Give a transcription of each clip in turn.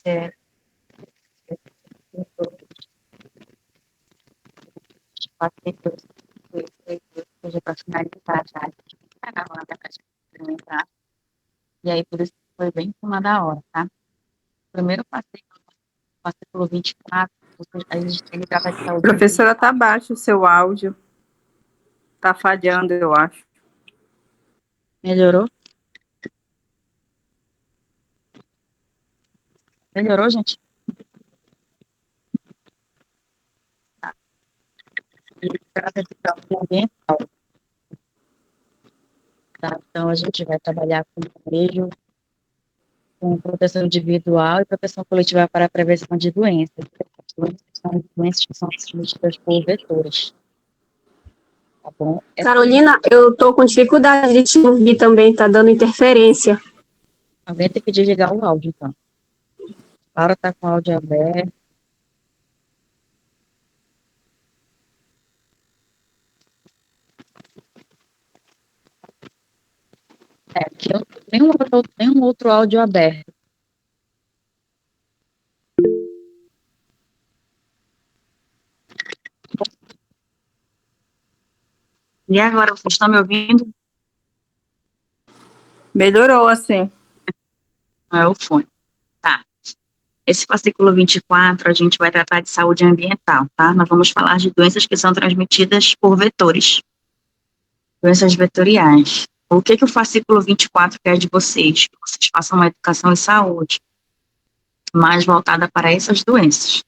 é, seja para finalizar já. A gente tá gravando até para experimentar. E aí, por isso foi bem em cima da hora, tá? Primeiro passei pelo 24, ele trata de saúde Professora, ambiental. tá baixo o seu áudio. Tá falhando, eu acho. Melhorou? Melhorou, gente? Tá. Ele trata de saúde ambiental. Tá? Então, a gente vai trabalhar com manejo, com proteção individual e proteção coletiva para a prevenção de doenças. As doenças são doenças que são transmitidas por vetores. Tá bom? Carolina, eu tô com dificuldade de te ouvir também, tá dando interferência. Alguém tem que desligar o áudio, então. Laura tá com o áudio aberto. Aqui eu nenhum outro áudio aberto. E agora, vocês estão me ouvindo? Melhorou, assim. Não é o fone. Tá. Esse fascículo 24, a gente vai tratar de saúde ambiental, tá? Nós vamos falar de doenças que são transmitidas por vetores. Doenças vetoriais. O que o fascículo 24 quer de vocês? Que vocês façam uma educação em saúde mais voltada para essas doenças.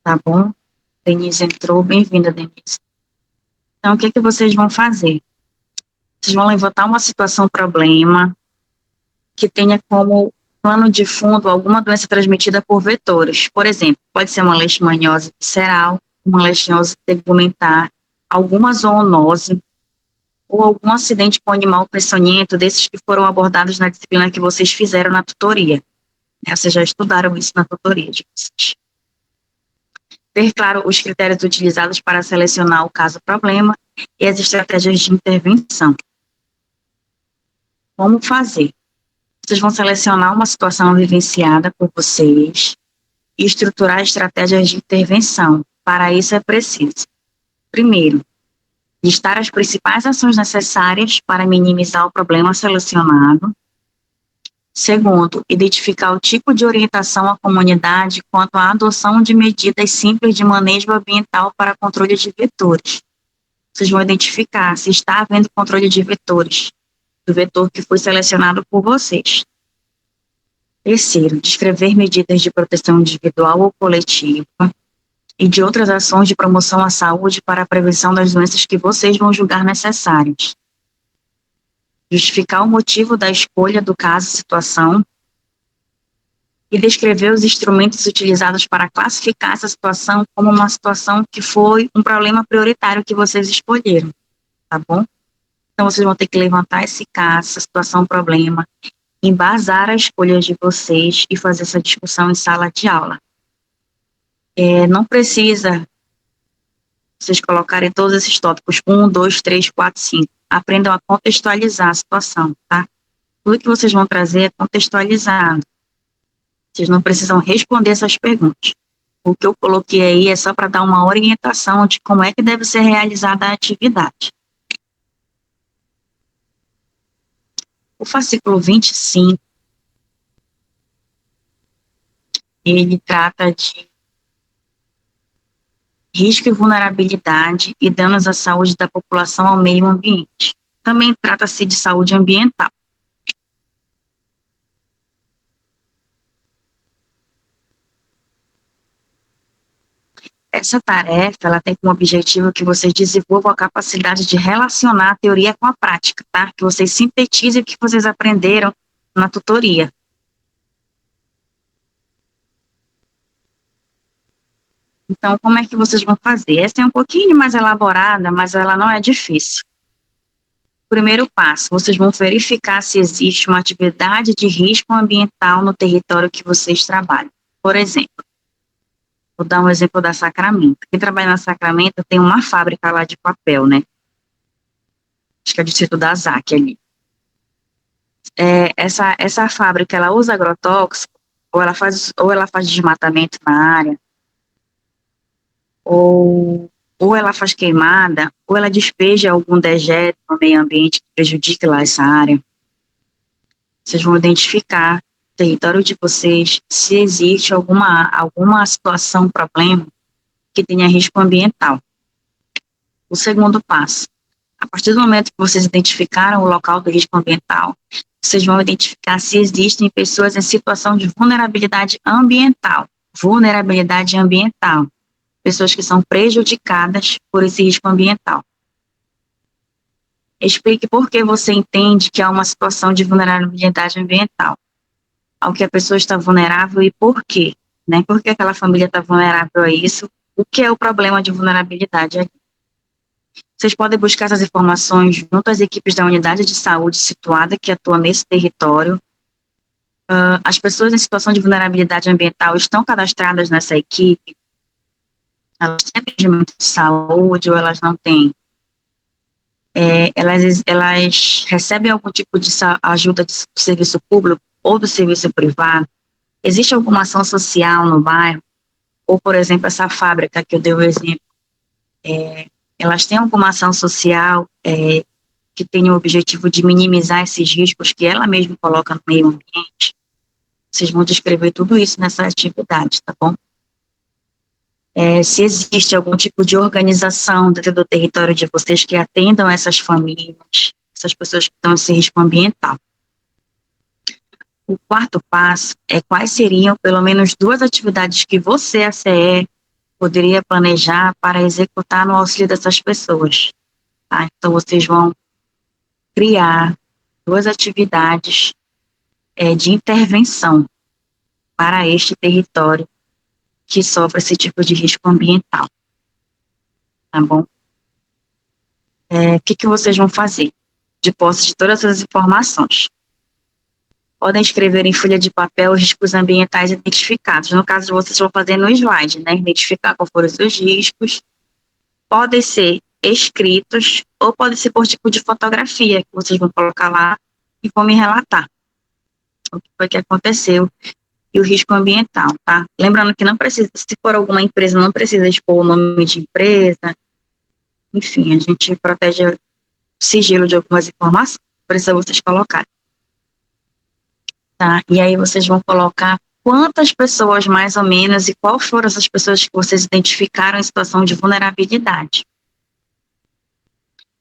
Tá bom? Denise entrou. Bem-vinda, Denise. Então, o que vocês vão fazer? Vocês vão levantar uma situação problema que tenha como plano de fundo alguma doença transmitida por vetores. Por exemplo, pode ser uma leishmaniose visceral, uma leishmaniose tegumentar, alguma zoonose, ou algum acidente com animal peçonhento, desses que foram abordados na disciplina que vocês fizeram na tutoria. Vocês já estudaram isso na tutoria de vocês. Ter claro os critérios utilizados para selecionar o caso-problema e as estratégias de intervenção. Como fazer? Vocês vão selecionar uma situação vivenciada por vocês e estruturar estratégias de intervenção. Para isso é preciso, primeiro, listar as principais ações necessárias para minimizar o problema selecionado. Segundo, identificar o tipo de orientação à comunidade quanto à adoção de medidas simples de manejo ambiental para controle de vetores. Vocês vão identificar se está havendo controle de vetores, do vetor que foi selecionado por vocês. Terceiro, descrever medidas de proteção individual ou coletiva e de outras ações de promoção à saúde para a prevenção das doenças que vocês vão julgar necessárias. Justificar o motivo da escolha do caso e situação e descrever os instrumentos utilizados para classificar essa situação como uma situação que foi um problema prioritário que vocês escolheram, tá bom? Então, vocês vão ter que levantar esse caso, essa situação, problema, embasar a escolha de vocês e fazer essa discussão em sala de aula. Não precisa vocês colocarem todos esses tópicos, 1, 2, 3, 4, 5. Aprendam a contextualizar a situação, tá? Tudo que vocês vão trazer é contextualizado. Vocês não precisam responder essas perguntas. O que eu coloquei aí é só para dar uma orientação de como é que deve ser realizada a atividade. O fascículo 25, ele trata de risco e vulnerabilidade e danos à saúde da população ao meio ambiente. Também trata-se de saúde ambiental. Essa tarefa, ela tem como objetivo que vocês desenvolvam a capacidade de relacionar a teoria com a prática, tá? Que vocês sintetizem o que vocês aprenderam na tutoria. Então, como é que vocês vão fazer? Essa é um pouquinho mais elaborada, mas ela não é difícil. Primeiro passo, vocês vão verificar se existe uma atividade de risco ambiental no território que vocês trabalham. Por exemplo, vou dar um exemplo da Sacramento. Quem trabalha na Sacramento tem uma fábrica lá de papel, né? Acho que é o distrito da ZAC ali. Essa fábrica, ela usa agrotóxico? ou ela faz desmatamento na área, ou ela faz queimada, ou ela despeja algum dejeto no meio ambiente que prejudique lá essa área. Vocês vão identificar no território de vocês se existe alguma situação, problema que tenha risco ambiental. O segundo passo, a partir do momento que vocês identificaram o local do risco ambiental, vocês vão identificar se existem pessoas em situação de vulnerabilidade ambiental. Vulnerabilidade ambiental. Pessoas que são prejudicadas por esse risco ambiental. Explique por que você entende que há uma situação de vulnerabilidade ambiental. Ao que a pessoa está vulnerável e por quê, né? Por que aquela família está vulnerável a isso? O que é o problema de vulnerabilidade aqui? Vocês podem buscar essas informações junto às equipes da unidade de saúde situada que atua nesse território. As pessoas em situação de vulnerabilidade ambiental estão cadastradas nessa equipe? Elas têm atendimento de saúde ou elas não têm? Elas recebem algum tipo de ajuda do serviço público ou do serviço privado? Existe alguma ação social no bairro? Ou, por exemplo, essa fábrica que eu dei o exemplo, elas têm alguma ação social que tenha o objetivo de minimizar esses riscos que ela mesma coloca no meio ambiente? Vocês vão descrever tudo isso nessa atividade, tá bom? Se existe algum tipo de organização dentro do território de vocês que atendam essas famílias, essas pessoas que estão nesse risco ambiental. O quarto passo é quais seriam pelo menos 2 atividades que você, ACE, poderia planejar para executar no auxílio dessas pessoas. Tá? Então, vocês vão criar 2 atividades de intervenção para este território que sofre esse tipo de risco ambiental. Tá bom? O que vocês vão fazer? De posse de todas essas informações. Podem escrever em folha de papel os riscos ambientais identificados. No caso de vocês, vão fazer no slide, né? Identificar quais foram os seus riscos. Podem ser escritos ou pode ser por tipo de fotografia que vocês vão colocar lá e vão me relatar o que foi que aconteceu e o risco ambiental, tá? Lembrando que não precisa, se for alguma empresa, não precisa expor o nome de empresa. Enfim, a gente protege o sigilo de algumas informações, precisa vocês colocarem. Tá? E aí vocês vão colocar quantas pessoas mais ou menos e quais foram essas pessoas que vocês identificaram em situação de vulnerabilidade.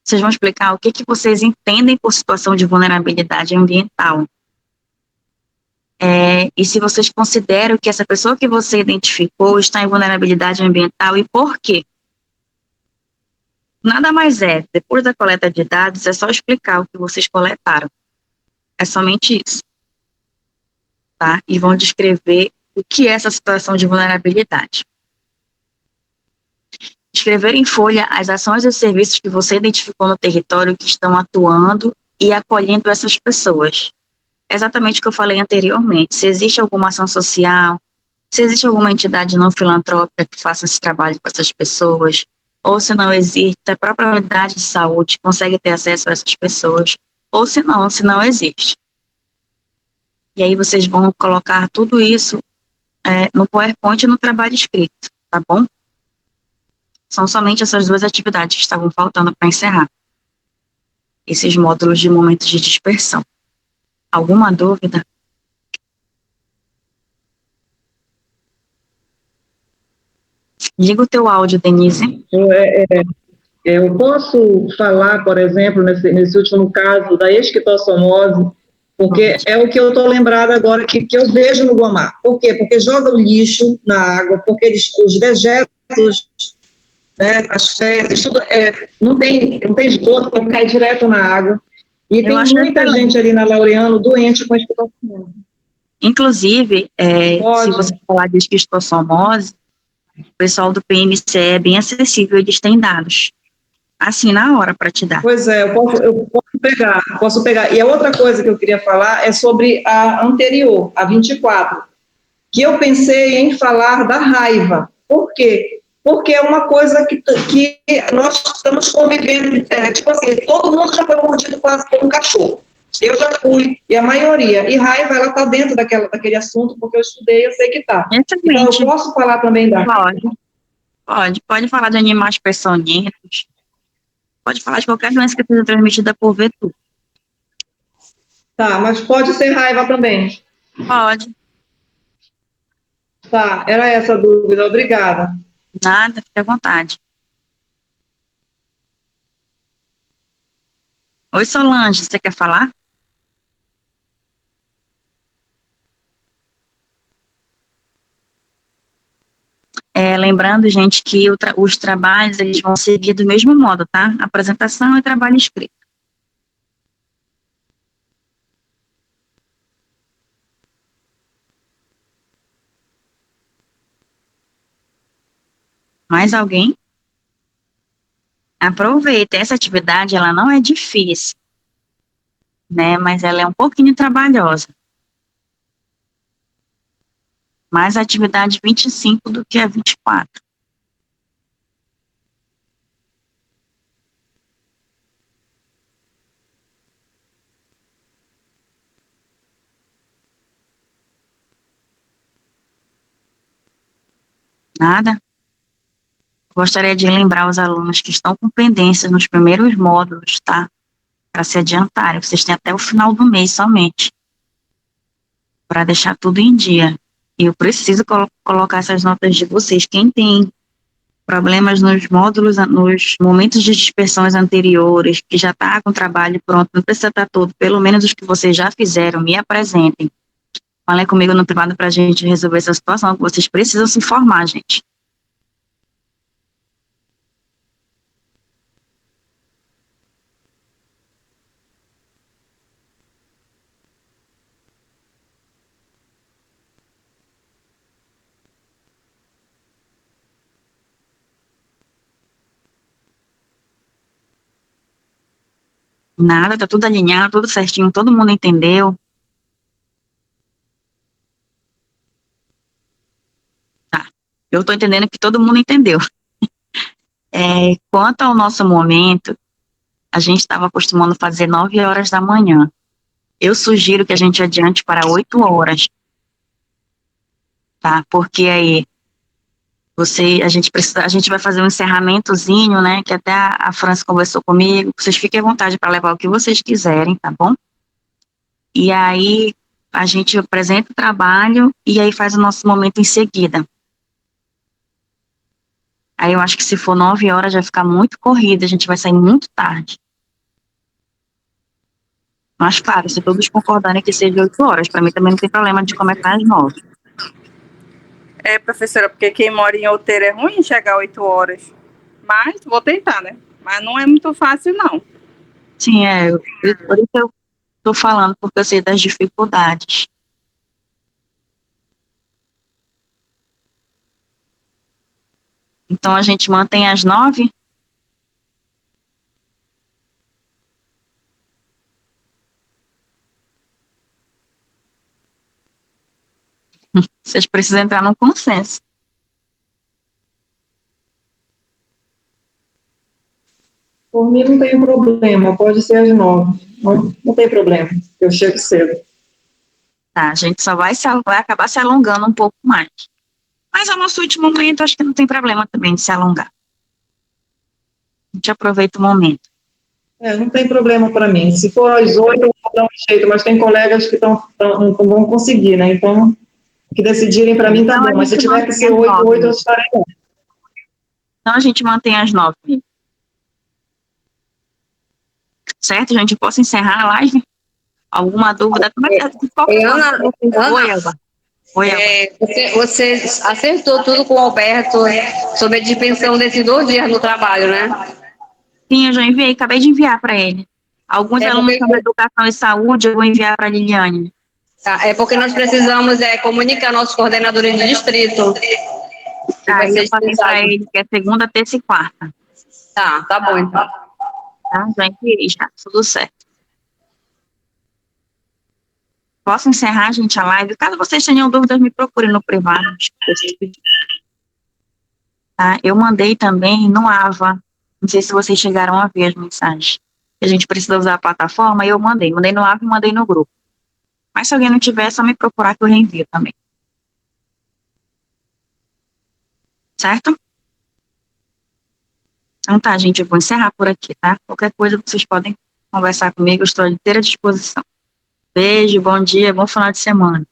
Vocês vão explicar o que vocês entendem por situação de vulnerabilidade ambiental. E se vocês consideram que essa pessoa que você identificou está em vulnerabilidade ambiental e por quê? Nada mais depois da coleta de dados, é só explicar o que vocês coletaram. É somente isso. Tá? E vão descrever o que é essa situação de vulnerabilidade. Escrever em folha as ações e os serviços que você identificou no território que estão atuando e acolhendo essas pessoas. É exatamente o que eu falei anteriormente. Se existe alguma ação social, se existe alguma entidade não filantrópica que faça esse trabalho com essas pessoas, ou se não existe, a própria unidade de saúde consegue ter acesso a essas pessoas, ou se não existe. E aí vocês vão colocar tudo isso no PowerPoint e no trabalho escrito, tá bom? São somente essas 2 atividades que estavam faltando para encerrar. Esses módulos de momentos de dispersão. Alguma dúvida? Liga o teu áudio, Denise. Eu posso falar, por exemplo, nesse último caso da esquistossomose, porque é o que eu estou lembrada agora, que eu vejo no Guamá. Por quê? Porque joga o lixo na água, porque os dejetos, né, as fezes, tudo, não tem esgoto para cair direto na água. E tem muita gente ali na Laureano doente com esquistossomose. Inclusive, se você falar de esquistossomose, o pessoal do PMCE é bem acessível, eles têm dados. Assim, na hora para te dar. Pois é, eu posso pegar. E a outra coisa que eu queria falar é sobre a anterior, a 24, que eu pensei em falar da raiva. Por quê? Porque é uma coisa que nós estamos convivendo, tipo assim, todo mundo já foi mordido quase por um cachorro. Eu já fui, e a maioria. E raiva, ela está dentro daquele assunto, porque eu estudei, eu sei que está. Então, eu Excelente. posso falar também da... Pode falar de animais peçonhentos, pode falar de qualquer doença que seja transmitida por vetor. Tá, mas pode ser raiva também. Pode, Tá, era essa a dúvida, obrigada. nada, fique à vontade. Oi, Solange, você quer falar? Lembrando, gente, que os trabalhos eles vão seguir do mesmo modo, tá? Apresentação e trabalho escrito. Mais alguém? Aproveita, essa atividade, ela não é difícil, né? Mas ela é um pouquinho trabalhosa. Mais a atividade 25 do que a 24. Nada? Gostaria de lembrar os alunos que estão com pendências nos primeiros módulos, tá? Para se adiantarem. Vocês têm até o final do mês somente, para deixar tudo em dia. E eu preciso colocar essas notas de vocês. Quem tem problemas nos módulos, nos momentos de dispersões anteriores, que já está com o trabalho pronto, não precisa estar todo, pelo menos os que vocês já fizeram, me apresentem. Falem comigo no privado para a gente resolver essa situação, que vocês precisam se informar, gente. Nada, tá tudo alinhado, tudo certinho, todo mundo entendeu. Tá, eu tô entendendo que todo mundo entendeu. Quanto ao nosso momento, a gente estava acostumando fazer 9 horas da manhã. Eu sugiro que a gente adiante para 8 horas, tá? Porque aí a gente vai fazer um encerramentozinho, né? Que até a França conversou comigo. Vocês fiquem à vontade para levar o que vocês quiserem, tá bom? E aí a gente apresenta o trabalho e aí faz o nosso momento em seguida. Aí eu acho que se for 9 horas vai ficar muito corrida, a gente vai sair muito tarde. Mas claro, se todos concordarem que seja 8 horas, para mim também não tem problema de começar às 9. Professora, porque quem mora em Outeiro é ruim chegar 8 horas. Mas vou tentar, né? Mas não é muito fácil, não. Sim, por isso eu estou falando, porque eu sei das dificuldades. Então a gente mantém às 9? Vocês precisam entrar num consenso. Por mim não tem problema, pode ser às 9. Não tem problema, eu chego cedo. Tá, a gente só vai acabar se alongando um pouco mais. Mas ao nosso último momento, acho que não tem problema também de se alongar. A gente aproveita o momento. Não tem problema para mim. Se for às 8, eu vou dar um jeito, mas tem colegas que não vão conseguir, né? Então, que decidirem para mim tá bom, mas se tiver que ser 8, eu estarei bom. Então a gente mantém às 9. Certo, gente? Posso encerrar a live? Alguma dúvida? Ana, Oi, Alba. você acertou tudo com o Alberto sobre a dispensão desses 2 dias no trabalho, né? Sim, eu já enviei, acabei de enviar para ele. Alguns alunos sobre educação e saúde, eu vou enviar para a Liliane. Tá, é porque nós precisamos comunicar nossos coordenadores de distrito. Tá, eu falei para ele que é segunda, terça e quarta. Tá bom, então. Tá, já enviei, já, tudo certo. Posso encerrar, gente, a live? Caso vocês tenham dúvidas, me procurem no privado. Tá, eu mandei também no AVA. Não sei se vocês chegaram a ver as mensagens. que a gente precisa usar a plataforma, e eu mandei no app e mandei no grupo. Mas se alguém não tiver, é só me procurar que eu reenvio também. Certo? Então tá, gente, eu vou encerrar por aqui, tá? Qualquer coisa vocês podem conversar comigo, eu estou à inteira disposição. Beijo, bom dia, bom final de semana.